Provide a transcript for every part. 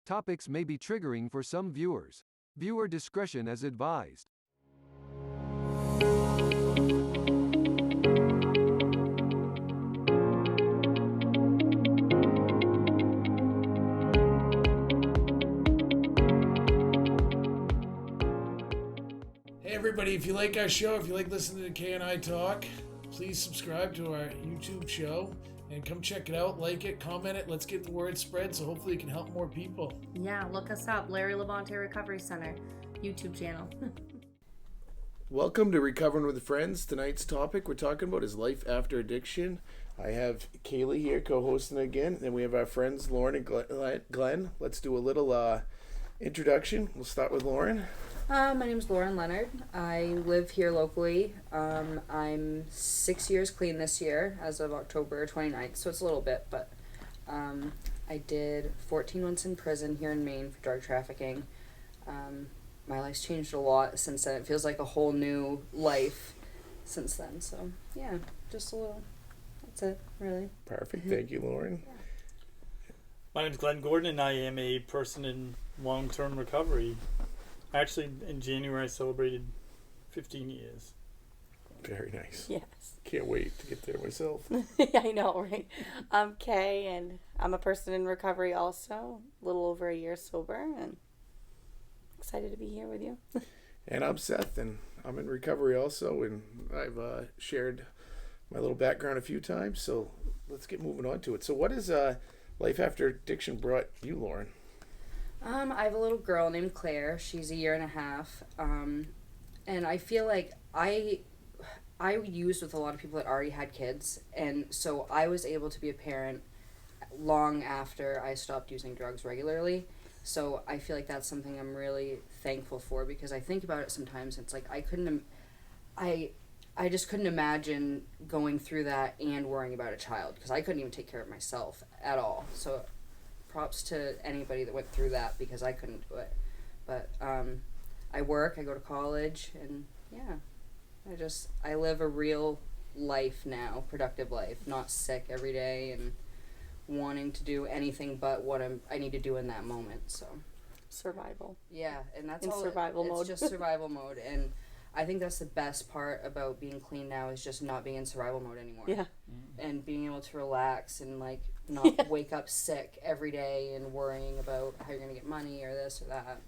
Topics may be triggering for some viewers. Viewer discretion is advised. Hey everybody, if you like our show, if you like listening to Kay and I talk, please subscribe to our YouTube show and come check it out, like it, comment it. Let's get the word spread so hopefully it can help more people. Yeah, look us up, Larry Levante Recovery Center, YouTube channel. Welcome to Recovering with Friends. Tonight's topic we're talking about is life after addiction. I have Kayleigh here co-hosting again, and we have our friends Lauren and Glenn. Let's do a little introduction. We'll start with Lauren. My name is Lauren Leonard. I live here locally. I'm 6 years clean this year as of October 29th, so it's a little bit, but I did 14 months in prison here in Maine for drug trafficking. My life's changed a lot since then. It feels like a whole new life since then, so yeah, just a little. That's it, really. Perfect. Thank you, Lauren. Yeah. My name is Glenn Gordon, and I am a person in long-term recovery. Actually, in January, I celebrated 15 years. Very nice. Yes. Can't wait to get there myself. I know, right? I'm Kay, and I'm a person in recovery also, a little over a year sober, and excited to be here with you. And I'm Seth, and I'm in recovery also, and I've shared my little background a few times, so let's get moving on to it. So what is life after addiction brought you, Lauren? I have a little girl named Claire. She's a year and a half. And I feel like I used with a lot of people that already had kids. And so I was able to be a parent long after I stopped using drugs regularly. So I feel like that's something I'm really thankful for, because I think about it sometimes. It's like I just couldn't imagine going through that and worrying about a child, because I couldn't even take care of myself at all. So props to anybody that went through that, because I couldn't do it. But I work, I go to college, and yeah, I live a real life now, productive life, not sick every day and wanting to do anything but what I need to do in that moment. So Survival. yeah, and that's In all survival mode. It's just survival mode, and I think that's the best part about being clean now, is just not being in survival mode anymore. Yeah. And being able to relax and like not wake up sick every day and worrying about how you're gonna get money or this or that.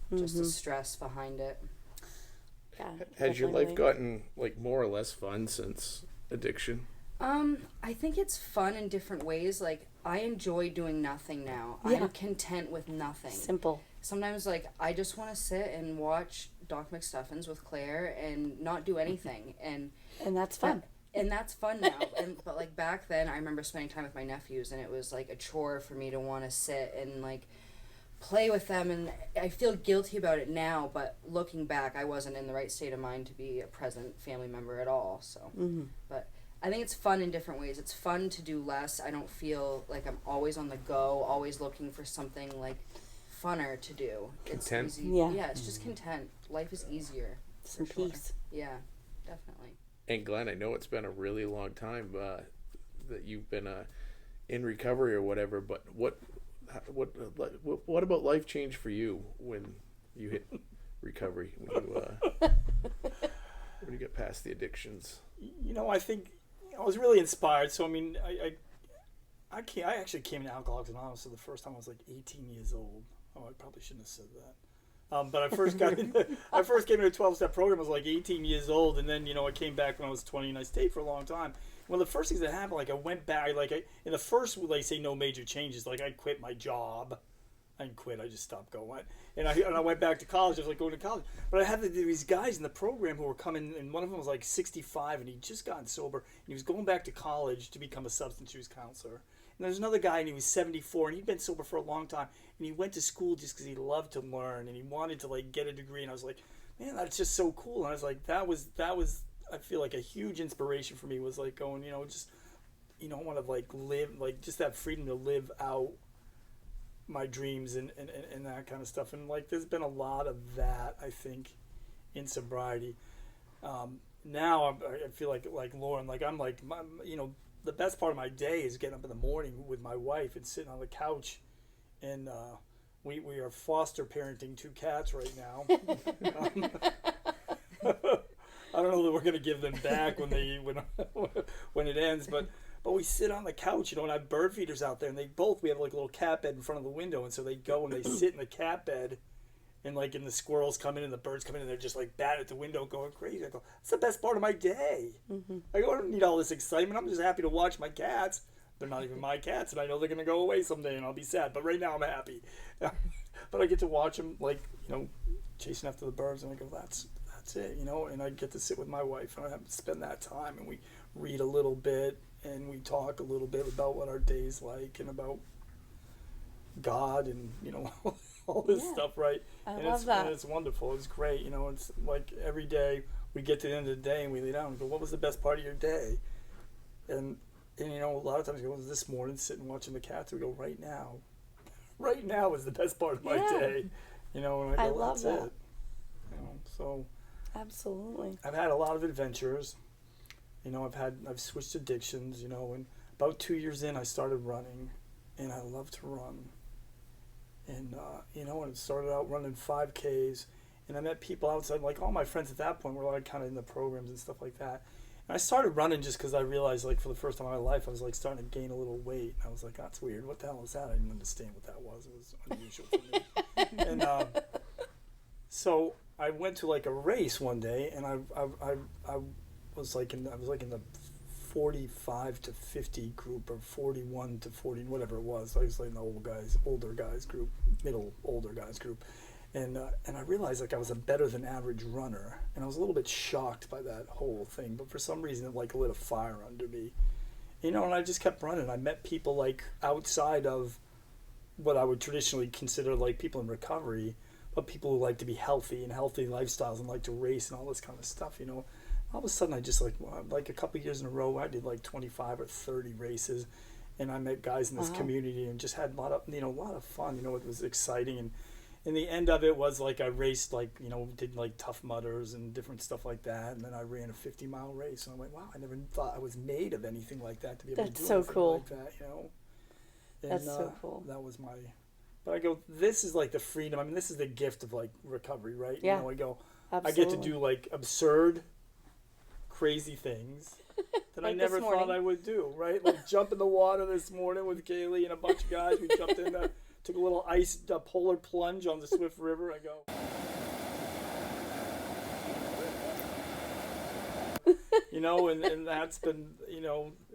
And just the stress behind it. Yeah. Has your life definitely. gotten like more or less fun since addiction? I think it's fun in different ways. Like, I enjoy doing nothing now. Yeah. I'm content with nothing. Simple. Sometimes, like, I just want to sit and watch Doc McStuffins with Claire and not do anything. And that's fun. And that's fun now. But, like, back then, I remember spending time with my nephews, and it was, like, a chore for me to want to sit and, like, play with them. And I feel guilty about it now, but looking back, I wasn't in the right state of mind to be a present family member at all. So, but I think it's fun in different ways. It's fun to do less. I don't feel like I'm always on the go, always looking for something, like, funner to do. Content? It's easy. Yeah. Yeah, it's just content. Life is easier. Some for sure. peace. Yeah, definitely. And Glenn, I know it's been a really long time that you've been in recovery or whatever, but what about life change for you when you hit recovery, when you get past the addictions? You know, I think I was really inspired. So, I mean, I actually came to Alcoholics Anonymous for the first time I was like 18 years old. Oh, I probably shouldn't have said that. But I first came into a 12-step program. I was like 18 years old, and then I came back when I was 20, and I stayed for a long time. One of the first things that happened, like I went back, in the first, like say no major changes, like I quit my job. I didn't quit. I just stopped going, and I went back to college. I was like going to college, but I had these guys in the program who were coming, and one of them was like 65, and he'd just gotten sober, and he was going back to college to become a substance use counselor. And there's another guy, and he was 74, and he'd been sober for a long time, and he went to school just because he loved to learn, and he wanted to like get a degree. And I was like, man, that's just so cool. And I was like, that was I feel like a huge inspiration for me, was like going, just I want to like live, like just that freedom to live out my dreams and that kind of stuff. And like there's been a lot of that, I think, in sobriety. Now I feel like Lauren, like I'm like the best part of my day is getting up in the morning with my wife and sitting on the couch and we are foster parenting 2 cats right now. I don't know that we're gonna give them back when it ends, but we sit on the couch, and I have bird feeders out there, and we have like a little cat bed in front of the window, and so they go and they sit in the cat bed, and like and the squirrels come in and the birds come in and they're just like batting at the window going crazy. I go, that's the best part of my day. I go, I don't need all this excitement. I'm just happy to watch my cats. They're not even my cats, and I know they're gonna go away someday, and I'll be sad. But right now I'm happy. But I get to watch them like chasing after the birds, and I go, that's it, and I get to sit with my wife and I have to spend that time, and we read a little bit and we talk a little bit about what our day's like and about God and all this stuff, right? I love that. And it's wonderful. It's great. It's like every day we get to the end of the day and we lay down and go, what was the best part of your day? And a lot of times we go, this morning sitting watching the cats, we go, right now is the best part of my day. And I go, that's it. So absolutely. I've had a lot of adventures. I've switched addictions, and about 2 years in I started running, and I love to run. And and it started out running 5Ks, and I met people outside, like all my friends at that point were like kind of in the programs and stuff like that. And I started running just because I realized, like, for the first time in my life, I was like starting to gain a little weight. And I was like, that's weird. What the hell is that? I didn't understand what that was. It was unusual for me. And so I went to like a race one day, and I was like in the 45 to 50 group, or 41 to 40, whatever it was. I was like in the older guys group, older guys group. And I realized like I was a better than average runner, and I was a little bit shocked by that whole thing. But for some reason, it like lit a fire under me, and I just kept running. I met people like outside of what I would traditionally consider like people in recovery, but people who like to be healthy and healthy lifestyles and like to race and all this kind of stuff. All of a sudden, I just like a couple of years in a row, I did like 25 or 30 races, and I met guys in this community and just had a lot of fun. It was exciting. And the end of it was like I raced did like Tough Mudders and different stuff like that, and then I ran a 50-mile race, and I'm like, wow, I never thought I was made of anything like that to be able to do anything like that, And, that's so cool. That was but I go, this is like the freedom. I mean, this is the gift of like recovery, right? Yeah. I go, absolutely. I get to do like absurd, crazy things that Like I never this morning. thought I would do, right? Like jump in the water this morning with Kayleigh and a bunch of guys. We jumped in took a little polar plunge on the Swift River. I go, and that's been,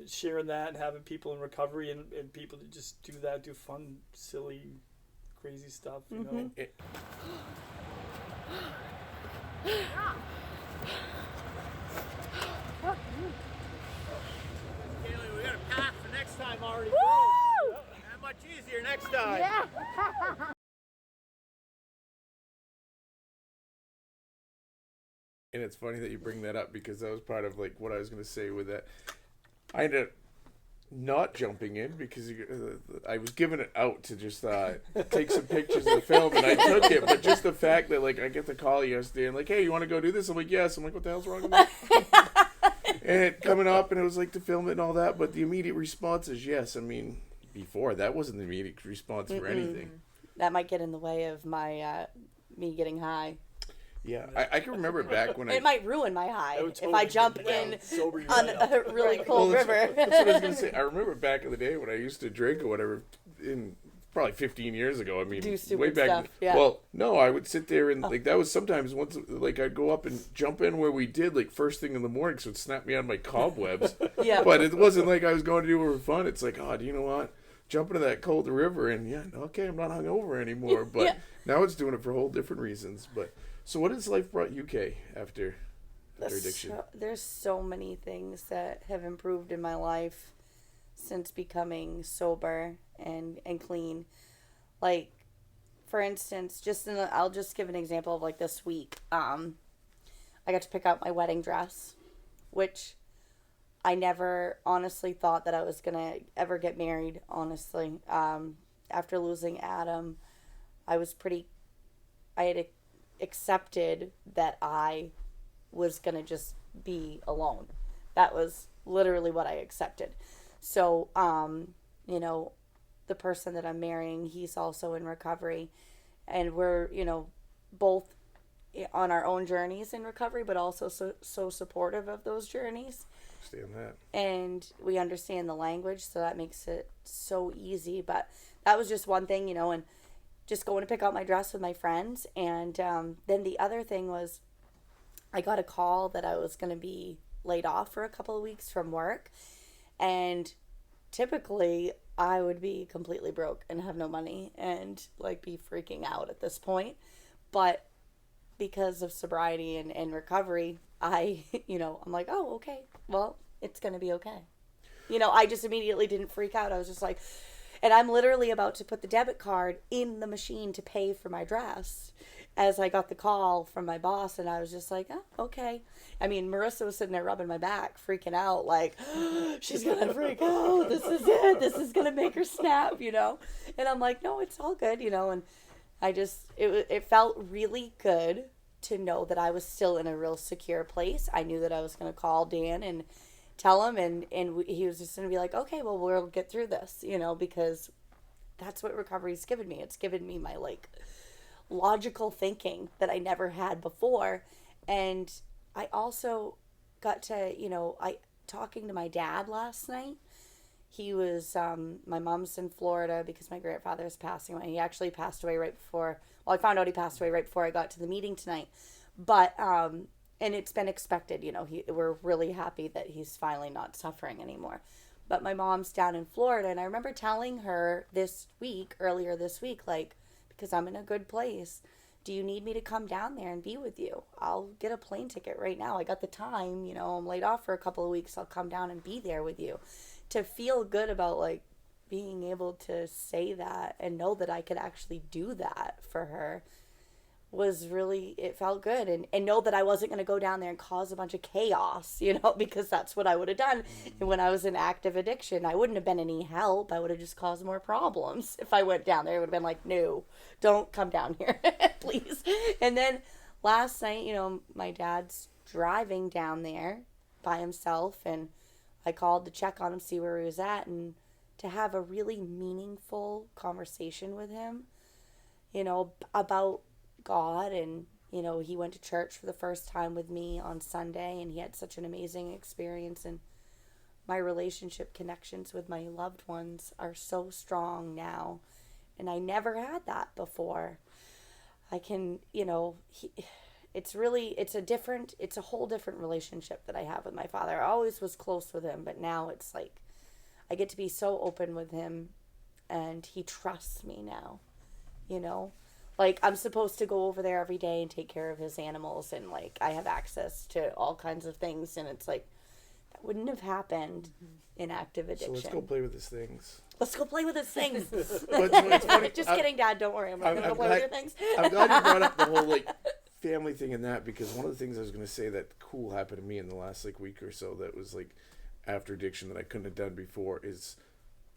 sharing that and having people in recovery and people to just do fun, silly, crazy stuff, Kayleigh, we got a path for next time already. Woo! That much easier next time. Yeah. And it's funny that you bring that up, because that was part of like what I was going to say with that. I ended up not jumping in because I was giving it out to just take some pictures of the film, and I took it. But just the fact that like I get the call yesterday and like, hey, you want to go do this? I'm like, yes. I'm like, what the hell's wrong with me? And it coming up, and it was like to film it and all that. But the immediate response is yes. I mean, before that wasn't the immediate response for anything. That might get in the way of my me getting high. Yeah, I can remember back when It might ruin my high would if totally I jump get you in down, sober you on down. a really cold river. That's what I was gonna say. I remember back in the day when I used to drink or whatever, in probably 15 years ago. I mean, Do stupid way back. stuff, yeah. Well, no, I would sit there and like that was sometimes once like I'd go up and jump in where we did like first thing in the morning, so it'd snap me out of my cobwebs. Yeah. But it wasn't like I was going to do it for fun. It's like, oh, do you know what? Jump into that cold river and okay, I'm not hungover anymore. But now it's doing it for whole different reasons. But so what has life brought you, Kay, after addiction? There's so many things that have improved in my life since becoming sober and clean. Like, for instance, I'll just give an example of like this week. I got to pick out my wedding dress, which I never honestly thought that I was going to ever get married, honestly. After losing Adam, I had accepted that I was going to just be alone. That was literally what I accepted. So, the person that I'm marrying, he's also in recovery, and we're, both on our own journeys in recovery, but also so supportive of those journeys. Understand that. And we understand the language, so that makes it so easy. But that was just one thing, and just going to pick out my dress with my friends. And then the other thing was I got a call that I was going to be laid off for a couple of weeks from work. And typically I would be completely broke and have no money and like be freaking out at this point. But because of sobriety and recovery, I'm like, oh, okay, well, it's going to be okay. I just immediately didn't freak out. I was just like, and I'm literally about to put the debit card in the machine to pay for my dress as I got the call from my boss, and I was just like, oh, okay. I mean, Marissa was sitting there rubbing my back, freaking out, like, she's going to freak out. This is it. This is going to make her snap, And I'm like, no, it's all good, and I just, it felt really good to know that I was still in a real secure place. I knew that I was going to call Dan and tell him, and he was just going to be like, okay, well, we'll get through this, because that's what recovery's given me. It's given me my, like, logical thinking that I never had before. And I also got to, talking to my dad last night. He was, my mom's in Florida because my grandfather's passing away. He actually passed away right before, I found out he passed away right before I got to the meeting tonight. But, and it's been expected, we're really happy that he's finally not suffering anymore. But my mom's down in Florida, and I remember telling her earlier this week, like, because I'm in a good place, do you need me to come down there and be with you? I'll get a plane ticket right now. I got the time, I'm laid off for a couple of weeks. I'll come down and be there with you. To feel good about, like, being able to say that and know that I could actually do that for her was really, it felt good. And know that I wasn't going to go down there and cause a bunch of chaos, because that's what I would have done. And when I was in active addiction, I wouldn't have been any help. I would have just caused more problems. If I went down there, it would have been like, no, don't come down here, please. And then last night, my dad's driving down there by himself, and I called to check on him, see where he was at, and to have a really meaningful conversation with him, about God. And, he went to church for the first time with me on Sunday, and he had such an amazing experience. And my relationship connections with my loved ones are so strong now. And I never had that before. I can, it's a whole different relationship that I have with my father. I always was close with him, but now it's like I get to be so open with him, and he trusts me now, Like, I'm supposed to go over there every day and take care of his animals, and, like, I have access to all kinds of things, and it's like, that wouldn't have happened in active addiction. So let's go play with his things. Let's go play with his things. But it's funny. Just kidding, Dad. Don't worry. I'm not going to go play with your things. I'm glad you brought up the whole, like, family thing in that, because one of the things I was going to say that cool happened to me in the last, like, week or so that was, like, after addiction that I couldn't have done before is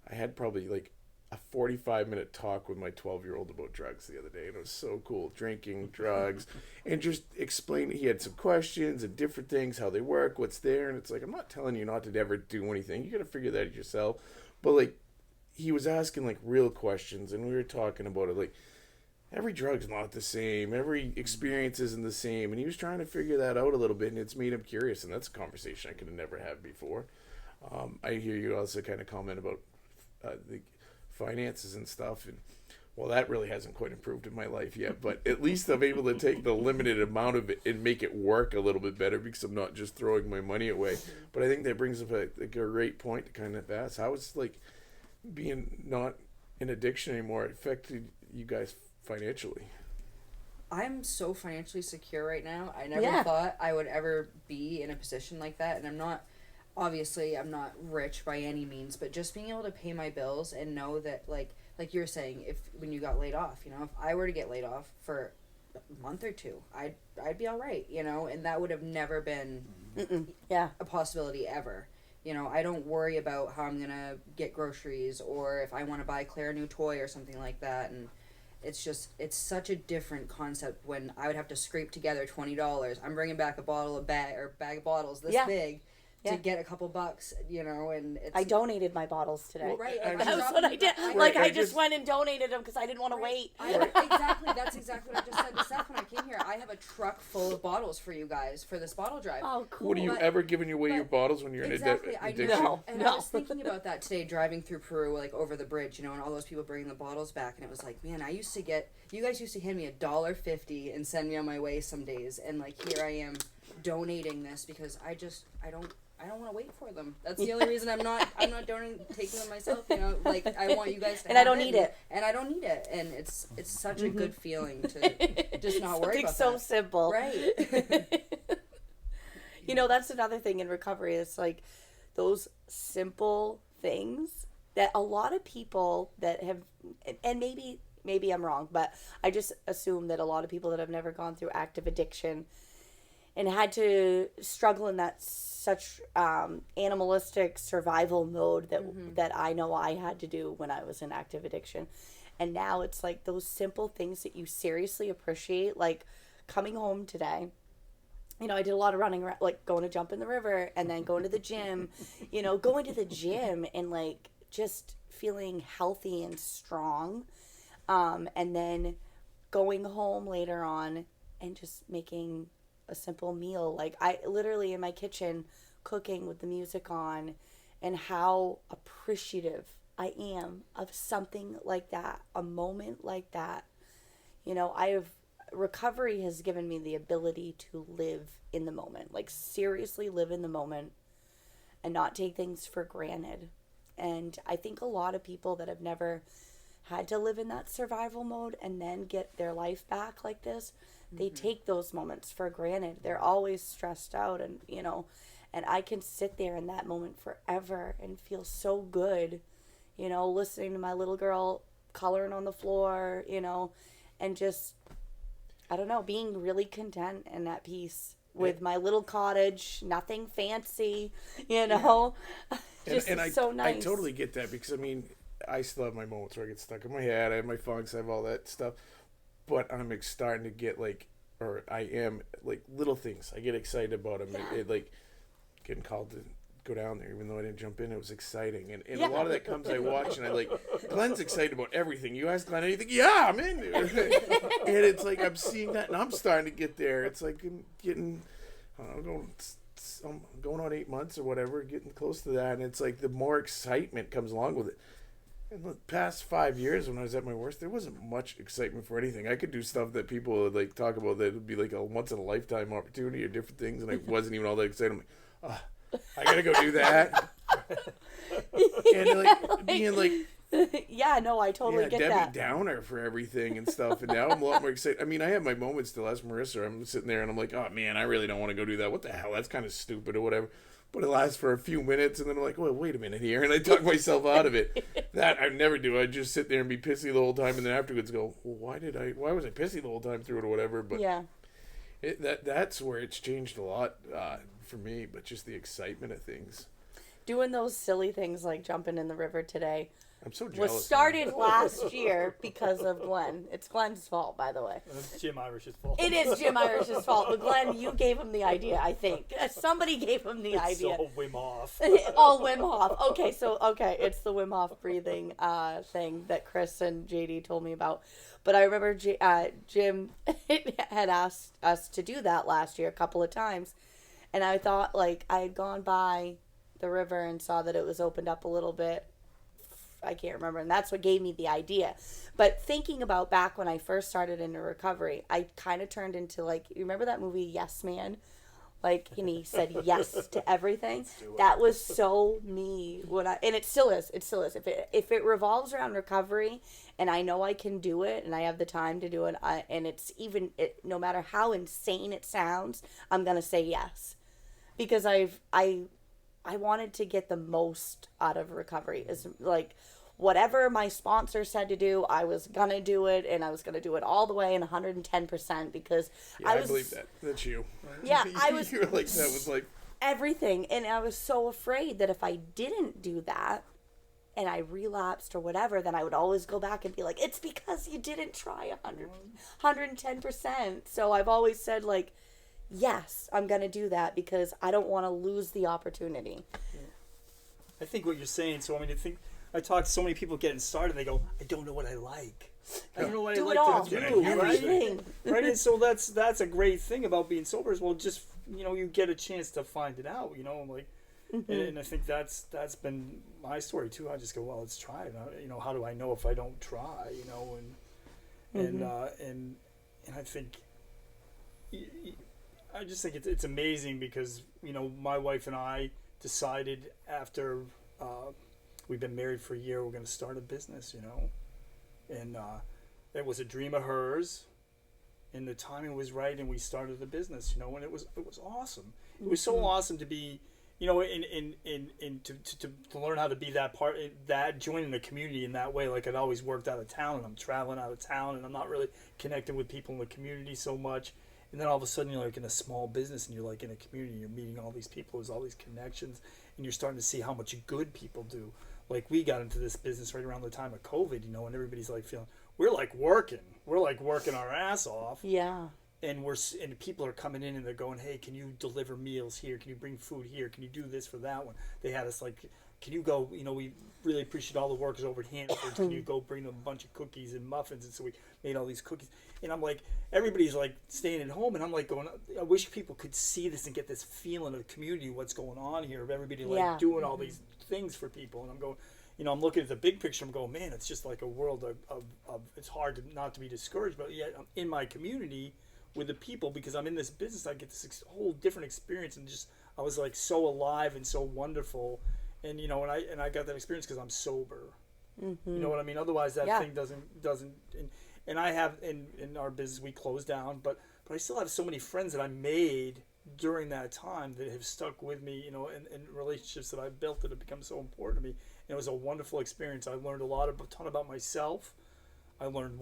I had probably, like, a 45-minute talk with my 12-year-old about drugs the other day, and it was so cool. Drinking, drugs, and just explaining. He had some questions and different things, how they work, what's there, and it's like, I'm not telling you not to ever do anything. You got to figure that out yourself. But, like, he was asking, like, real questions, and we were talking about it, like, every drug's not the same. Every experience isn't the same, and he was trying to figure that out a little bit, and it's made him curious, and that's a conversation I could have never had before. I hear you also kind of comment about the finances and stuff, and well, that really hasn't quite improved in my life yet, but at least I'm able to take the limited amount of it and make it work a little bit better, because I'm not just throwing my money away. But I think that brings up a great point to kind of ask, how is, like, being not in addiction anymore affected you guys financially? I'm so financially secure right now. I never thought I would ever be in a position like that, and I'm not rich by any means, but just being able to pay my bills and know that, like you were saying, when you got laid off, if I were to get laid off for a month or two, I'd be all right, and that would have never been a possibility ever. I don't worry about how I'm gonna get groceries, or if I want to buy Claire a new toy or something like that. And it's such a different concept when I would have to scrape together $20. I'm bringing back a bag of bottles this big Yeah. to get a couple bucks, you know, and it's... I donated my bottles today. Well, right. I That just- was what I did. Right, I I just just- went and donated them because I didn't want to wait. Exactly. That's exactly what I just said to Seth when I came here. I have a truck full of bottles for you guys for this bottle drive. Oh, cool. Would you But- ever giving away your bottles when you're Exactly, in I addiction? know. And No. I was thinking about that today, driving through Peru, like over the bridge, you know, and all those people bringing the bottles back, and it was like, man, you guys used to hand me $1.50 and send me on my way some days, and like here I am donating this because I don't want to wait for them. That's the only reason I'm not taking them myself. You know, like I want you guys to. And have I don't need it. And I don't need it. And it's such a good feeling to just not worry about so that. simple. Right. You know, that's another thing in recovery. It's like those simple things that a lot of people that have, and maybe I'm wrong, but I just assume that a lot of people that have never gone through active addiction and had to struggle in that such animalistic survival mode that I know I had to do when I was in active addiction. And now it's like those simple things that you seriously appreciate, like coming home today. You know, I did a lot of running, like going to jump in the river and then going to the gym, you know, going to the gym and like just feeling healthy and strong. And then going home later on and just making a simple meal. Like I literally in my kitchen cooking with the music on, and how appreciative I am of something like that, a moment like that. You know, recovery has given me the ability to live in the moment, like seriously live in the moment and not take things for granted. And I think a lot of people that have never had to live in that survival mode and then get their life back like this, they take those moments for granted. They're always stressed out, and you know, and I can sit there in that moment forever and feel so good, you know, listening to my little girl coloring on the floor, you know, and just, I don't know, being really content and at peace with my little cottage, nothing fancy, you know. Just and so nice. I totally get that, because I mean, I still have my moments where I get stuck in my head. I have my funks, I have all that stuff, but I'm starting to get like, or I am like little things. I get excited about them. Yeah. It like getting called to go down there, even though I didn't jump in. It was exciting, and a lot of that comes I watch, and I like Glenn's excited about everything. You ask Glenn anything, yeah, I'm in. And it's like I'm seeing that, and I'm starting to get there. It's like I'm getting, I'm going on 8 months or whatever, getting close to that, and it's like the more excitement comes along with it. In the past 5 years, when I was at my worst, there wasn't much excitement for anything. I could do stuff that people would like talk about that would be like a once in a lifetime opportunity or different things, and I wasn't even all that excited. I'm like, I gotta go do that. And like being like, yeah, no, I totally get Debbie that. Downer for everything and stuff, and now I'm a lot more excited. I mean, I have my moments still. As Marissa, I'm sitting there and I'm like, oh man, I really don't want to go do that. What the hell? That's kind of stupid or whatever. But it lasts for a few minutes, and then I'm like, well, wait a minute here, and I talk myself out of it. That I never do. I just sit there and be pissy the whole time, and then afterwards go, well, why was I pissy the whole time through it or whatever? But Yeah. That's where it's changed a lot for me, but just the excitement of things. Doing those silly things like jumping in the river today I'm so jealous. was started last year because of Glenn. It's Glenn's fault, by the way. It's Jim Irish's fault. It is Jim Irish's fault, but Glenn, you gave him the idea, I think. Somebody gave him the It's idea. all Wim Hof. All Wim Hof. Okay, it's the Wim Hof breathing thing that Chris and JD told me about. But I remember Jim had asked us to do that last year a couple of times. And I thought, like, I had gone by the river and saw that it was opened up a little bit. I can't remember. And that's what gave me the idea. But thinking about back when I first started into recovery, I kind of turned into, like, you remember that movie Yes Man? Like, and he said yes to everything. That was so me. And it still is. It still is. If it revolves around recovery, and I know I can do it, and I have the time to do it, and it's no matter how insane it sounds, I'm gonna say yes, because I wanted to get the most out of recovery. Is like, whatever my sponsor said to do, I was gonna do it, and I was gonna do it all the way and 110%, because I believe that. That's you. Yeah, I was. You were like, that was like everything, and I was so afraid that if I didn't do that, and I relapsed or whatever, then I would always go back and be like, it's because you didn't try 110%. So I've always said, like, yes, I'm going to do that because I don't want to lose the opportunity. I think what you're saying, so I mean, I talk to so many people getting started, they go, I don't know what I like. I don't know what Do I it like all. to do, Everything. right? And so that's a great thing about being sober as well. Just, you get a chance to find it out, like, and I think that's been my story too. I just go, well, let's try it. How do I know if I don't try, and I think, I just think it's amazing because, my wife and I decided after we've been married for a year, we're going to start a business, and it was a dream of hers, and the timing was right, and we started the business, and it was awesome. It was so awesome to be, and to learn how to be joining the community in that way. Like, I'd always worked out of town, and I'm traveling out of town, and I'm not really connected with people in the community so much. And then all of a sudden, you're like in a small business, and you're like in a community, you're meeting all these people, there's all these connections, and you're starting to see how much good people do. Like, we got into this business right around the time of COVID, and everybody's like feeling, we're like working our ass off. Yeah. And people are coming in and they're going, hey, can you deliver meals here? Can you bring food here? Can you do this for that one? They had us like, can you go, we really appreciate all the workers over at Hanford. Can you go bring them a bunch of cookies and muffins? And so we made all these cookies. And I'm like, everybody's like staying at home. And I'm like going, I wish people could see this and get this feeling of community, what's going on here, of everybody like doing all these things for people. And I'm going, I'm looking at the big picture. I'm going, man, it's just like a world of it's hard not to be discouraged. But yet I'm in my community with the people, because I'm in this business, I get this whole different experience, and just I was like so alive and so wonderful, and and I got that experience because I'm sober. You know what I mean? Otherwise, that thing doesn't. And I have in our business, we closed down, but I still have so many friends that I made during that time that have stuck with me, and relationships that I've built that have become so important to me. And it was a wonderful experience. I learned a ton about myself. I learned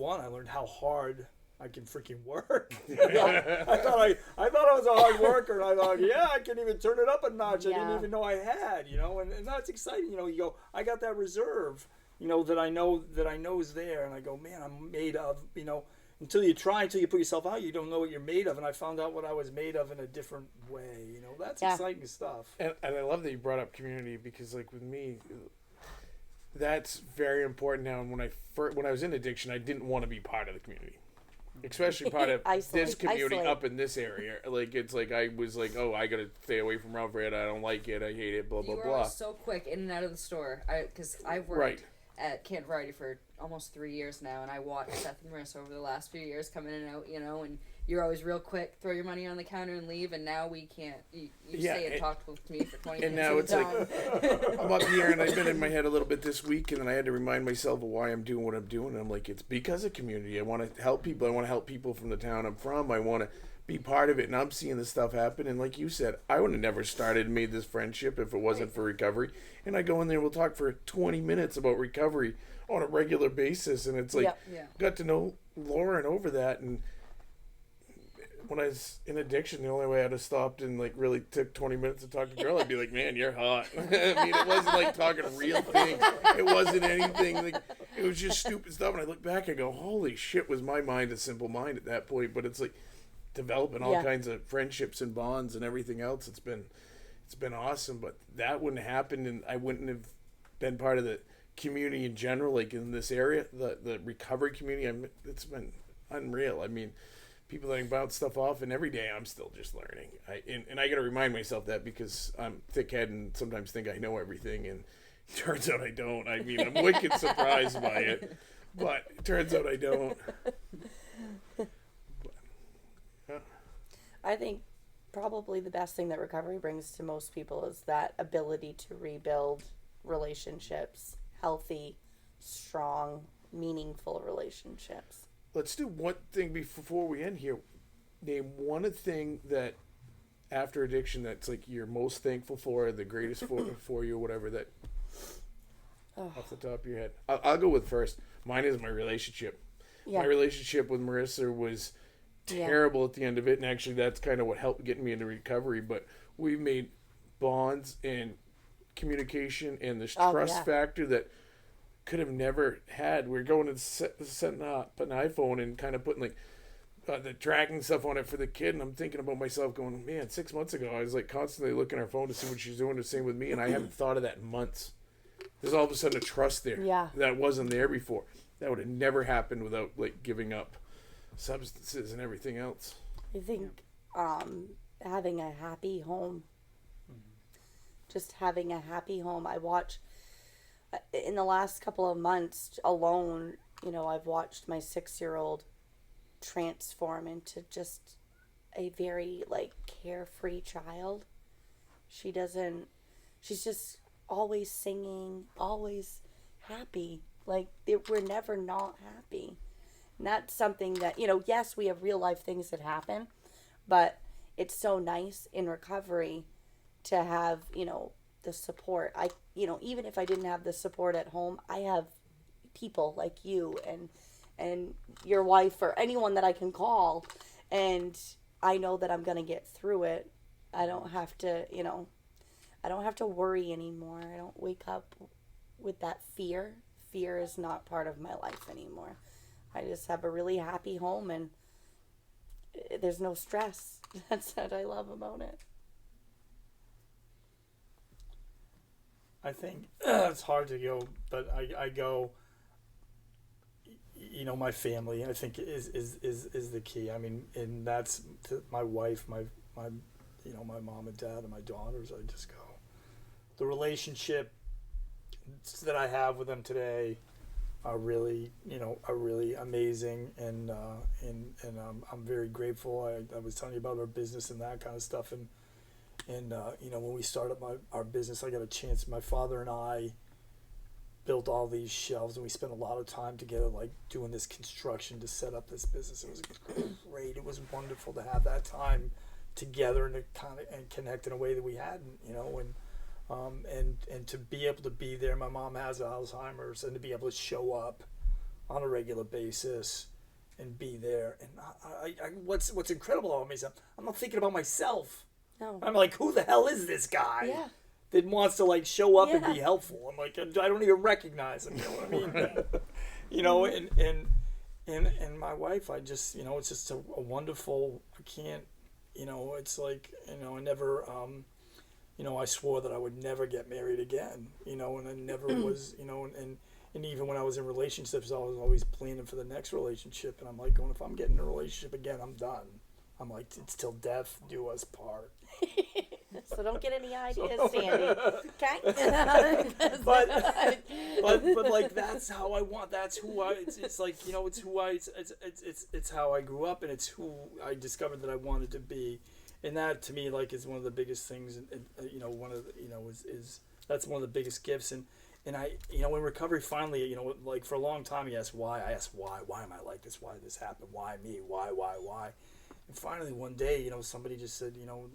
how hard I can freaking work. I thought I was a hard worker, and I thought, I can even turn it up a notch. I didn't even know I had, and that's exciting. You go, I got that reserve, that I know is there, and I go, man, I'm made of, until you put yourself out, you don't know what you're made of, and I found out what I was made of in a different way. That's exciting stuff. And I love that you brought up community, because like with me, that's very important now. And when I was in addiction, I didn't want to be part of the community. Especially part of this community up in this area. Like, it's like I was like, oh, I gotta stay away from Rough Red. I don't like it. I hate it. Blah blah blah. You were so quick in and out of the store. Because I've worked at Canton Variety for almost 3 years now, and I watched Seth and Marissa over the last few years come in and out. And you're always real quick, throw your money on the counter and leave. And now we can't. You stay and talk with me for 20 and minutes. And now it's like I'm up here, and I've been in my head a little bit this week, and then I had to remind myself of why I'm doing what I'm doing. And I'm like, it's because of community. I want to help people. I want to help people from the town I'm from. I want to be part of it, and I'm seeing this stuff happen. And like you said, I would have never started and made this friendship if it wasn't for recovery. And I go in there, we'll talk for 20 minutes about recovery on a regular basis, and it's like got to know Lauren over that. And when I was in addiction, the only way I'd have stopped and like really took 20 minutes to talk to a girl, I'd be like, man, you're hot. I mean, it wasn't like talking real things. It wasn't anything. Like, it was just stupid stuff. And I look back and go, holy shit, was my mind a simple mind at that point? But it's like developing all kinds of friendships and bonds and everything else. It's been awesome. But that wouldn't happen, and I wouldn't have been part of the community in general, like in this area, the recovery community. It's been unreal. I mean, people that I bounce stuff off, and every day I'm still just learning. And I got to remind myself that, because I'm thick-headed and sometimes think I know everything, and it turns out I don't. I mean, I'm wicked surprised by it, but it turns out I don't. I think probably the best thing that recovery brings to most people is that ability to rebuild relationships, healthy, strong, meaningful relationships. Let's do one thing before we end here. Name one thing that after addiction that's like you're most thankful for, the greatest for you, whatever that off the top of your head. I'll go with first. Mine is my relationship. Yeah. My relationship with Marissa was terrible at the end of it, and actually that's kind of what helped get me into recovery. But we made bonds and communication and this trust factor that could have never had. We're going to setting up an iPhone and kind of putting like the tracking stuff on it for the kid, and I'm thinking about myself going, man, 6 months ago I was like constantly looking at her phone to see what she's doing. The same with me, and I haven't thought of that in months. There's all of a sudden a trust there that wasn't there before. That would have never happened without like giving up substances and everything else. I think having a happy home, just having a happy home. I watch in the last couple of months alone, you know, I've watched my 6-year-old transform into just a very like carefree child. She's just always singing, always happy. Like we're never not happy. And that's something that, you know, yes, we have real life things that happen, but it's so nice in recovery to have, you know, the support. You know, even if I didn't have the support at home, I have people like you and your wife or anyone that I can call, and I know that I'm going to get through it. I don't have to, you know, I don't have to worry anymore. I don't wake up with that fear. Fear is not part of my life anymore. I just have a really happy home, and there's no stress. That's what I love about it. I think it's hard to go, but I go, you know, my family, I think is the key. I mean, and that's my wife, my you know, my mom and dad and my daughters. I just go, the relationship that I have with them today are really, you know, are really amazing, and I'm very grateful. I was telling you about our business and that kind of stuff, and you know, when we started our business, I got a chance. My father and I built all these shelves, and we spent a lot of time together, like doing this construction to set up this business. It was great. It was wonderful to have that time together and to kind of and connect in a way that we hadn't, you know, and to be able to be there. My mom has Alzheimer's, and to be able to show up on a regular basis and be there. And I what's incredible about me is I'm not thinking about myself. No. I'm like, who the hell is this guy? Yeah. That wants to like show up and be helpful. I'm like, I don't even recognize him. You know what I mean? You know, and my wife, I just, you know, it's just a wonderful. I can't, you know, it's like, you know, I never, you know, I swore that I would never get married again. You know, and I never was, you know, and even when I was in relationships, I was always planning for the next relationship. And I'm like, going, if I'm getting in a relationship again, I'm done. I'm like, it's till death do us part. So don't get any ideas, Sandy. Okay. but like that's how I want. That's who I. It's like, you know, it's who I. It's how I grew up, and it's who I discovered that I wanted to be, and that to me like is one of the biggest things. And you know, one of the, you know, is that's one of the biggest gifts. And I, you know, in recovery finally, you know, like for a long time, you ask why. I asked why. Why am I like this? Why did this happen? Why me? Why? And finally, one day, you know, somebody just said, you know,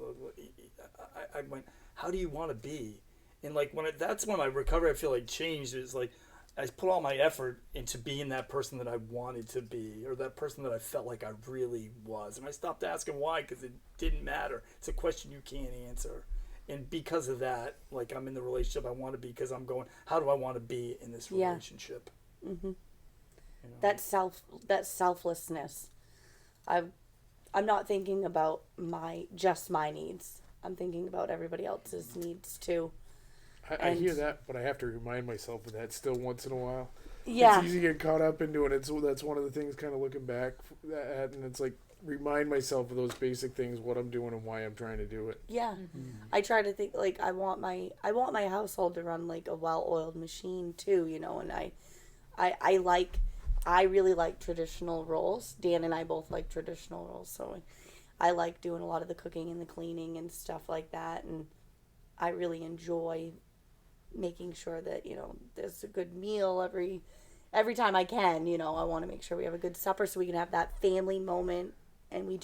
I went, how do you want to be? And like that's when my recovery, I feel like changed. It's like I put all my effort into being that person that I wanted to be, or that person that I felt like I really was. And I stopped asking why, because it didn't matter. It's a question you can't answer. And because of that, like I'm in the relationship I want to be, because I'm going, how do I want to be in this relationship? Mm-hmm. You know? That selflessness. I'm not thinking about just my needs. I'm thinking about everybody else's needs too. I hear that, but I have to remind myself of that still once in a while. Yeah. It's easy to get caught up into it. That's one of the things kind of looking back at, and it's like remind myself of those basic things, what I'm doing and why I'm trying to do it. Yeah. Mm-hmm. I try to think like I want my household to run like a well-oiled machine too, you know, and I really like traditional roles. Dan and I both like traditional roles, so I like doing a lot of the cooking and the cleaning and stuff like that, and I really enjoy making sure that, you know, there's a good meal every time I can. You know, I want to make sure we have a good supper so we can have that family moment, and we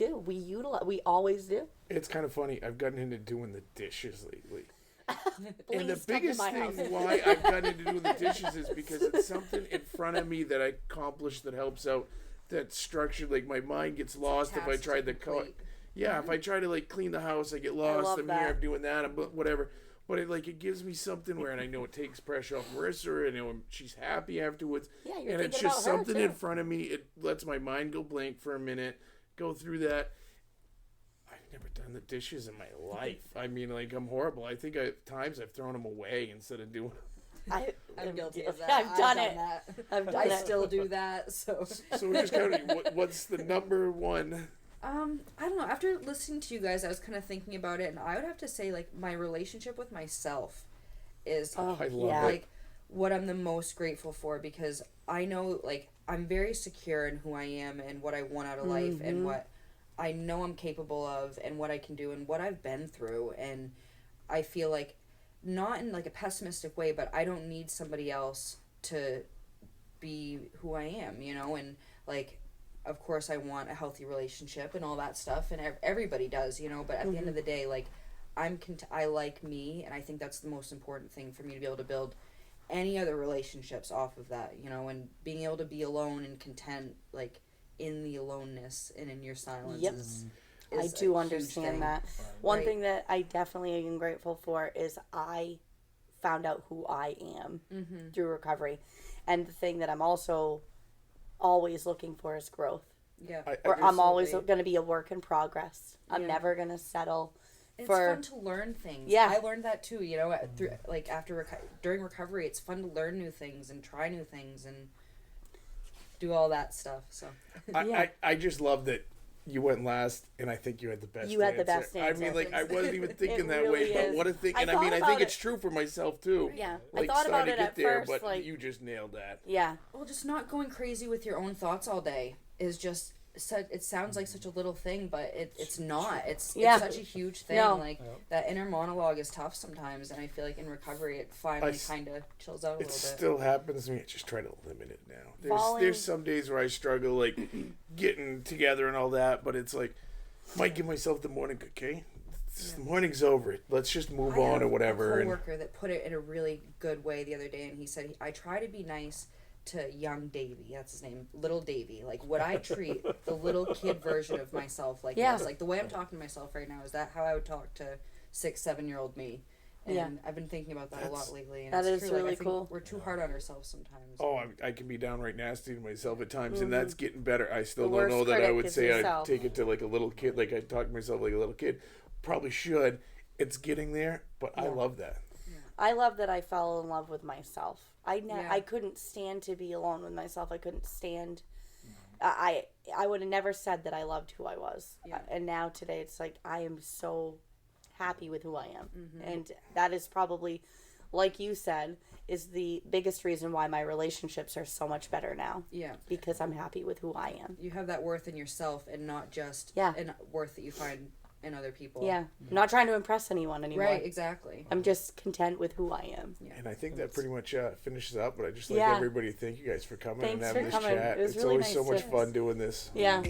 always do. It's kind of funny. I've gotten into doing the dishes lately. And the Please come to biggest my thing house. why I've gotten into doing the dishes is because it's something in front of me that I accomplished that helps out that structure. Like my mind gets lost if I try to cook. Yeah, if I try to like clean the house, I get lost. I'm here, I'm doing that, whatever. But it gives me something where, and I know it takes pressure off Marissa, and I know she's happy afterwards. Yeah, you're and it's thinking just about her, something too. in front of me. It lets my mind go blank for a minute. go through that. I've never done the dishes in my life. I mean, like, I'm horrible. I think at times I've thrown them away instead of doing. I'm guilty of that. I've done it. That. I've done I it. still do that. So So just kind of, what's the number one? I don't know. After listening to you guys, I was kind of thinking about it, and I would have to say, like, my relationship with myself is I love yeah. it. like what I'm the most grateful for, because I know, like, I'm very secure in who I am and what I want out of life and what I know I'm capable of and what I can do and what I've been through. And I feel like, not in like a pessimistic way, but I don't need somebody else to be who I am, you know. And like, of course I want a healthy relationship and all that stuff, and everybody does, you know, but at the end of the day, like, I like me, and I think that's the most important thing for me, to be able to build any other relationships off of that, you know. And being able to be alone and content, like, in the aloneness and in your silence Yep. is I a do huge understand thing. that. One Right. thing that I definitely am grateful for is I found out who I am through recovery. And the thing that I'm also always looking for is growth. Yeah. Or I'm always Absolutely. going to be a work in progress. I'm Yeah. never going to settle It's for... fun to learn things. Yeah. I learned that too, you know, through, like, during recovery, it's fun to learn new things and try new things and do all that stuff. So I just love that you went last, and I think you had the best. You had the answer. best I answer. mean, like, I wasn't even thinking that really way, but is. what a thing! I And I mean, thought I about think it. it's true for myself too. Yeah. I Like, thought about starting it to get at there, first, but like... you just nailed that. Yeah. well, just not going crazy with your own thoughts all day is just it sounds like such a little thing, but it's not. It's Yeah. such a huge thing. No. Like, that inner monologue is tough sometimes, and I feel like in recovery it finally kind of chills out a It little bit. still happens to me. I just try to limit it now. Falling- There's some days where I struggle, like, getting together and all that, but it's like, might give myself the morning, okay? The morning's over. Let's just move I on have or whatever. A And coworker that put it in a really good way the other day, and he said, "I try to be nice to young Davy." That's his name, little Davy. Like, would I treat the little kid version of myself like Yeah. this? Like, the way I'm talking to myself right now, is that how I would talk to 6-7-year-old me? And Yeah. I've been thinking about that a lot lately. And That it's is true. Like, really I think cool. We're too hard on ourselves sometimes. oh, I can be downright nasty to myself at times, and that's getting better. I still The don't worst know that I critic would is say I'd yourself. take it to like a little kid. Like, I talk to myself like a little kid. Probably should. It's getting there, but I love that. I love that I fell in love with myself. Yeah. I couldn't stand to be alone with myself. I couldn't stand... I would have never said that I loved who I was. Yeah. And now today it's like I am so happy with who I am. And that is probably, like you said, is the biggest reason why my relationships are so much better now. Yeah. Because I'm happy with who I am. You have that worth in yourself and not just Yeah. an worth that you find in other people. Yeah. I'm not trying to impress anyone anymore. Right, exactly. I'm just content with who I am. And I think that pretty much finishes up. But I just like Yeah. everybody to thank you guys for coming Thanks and for having this coming. chat. It was It's really always so nice much to- fun doing this. Yeah.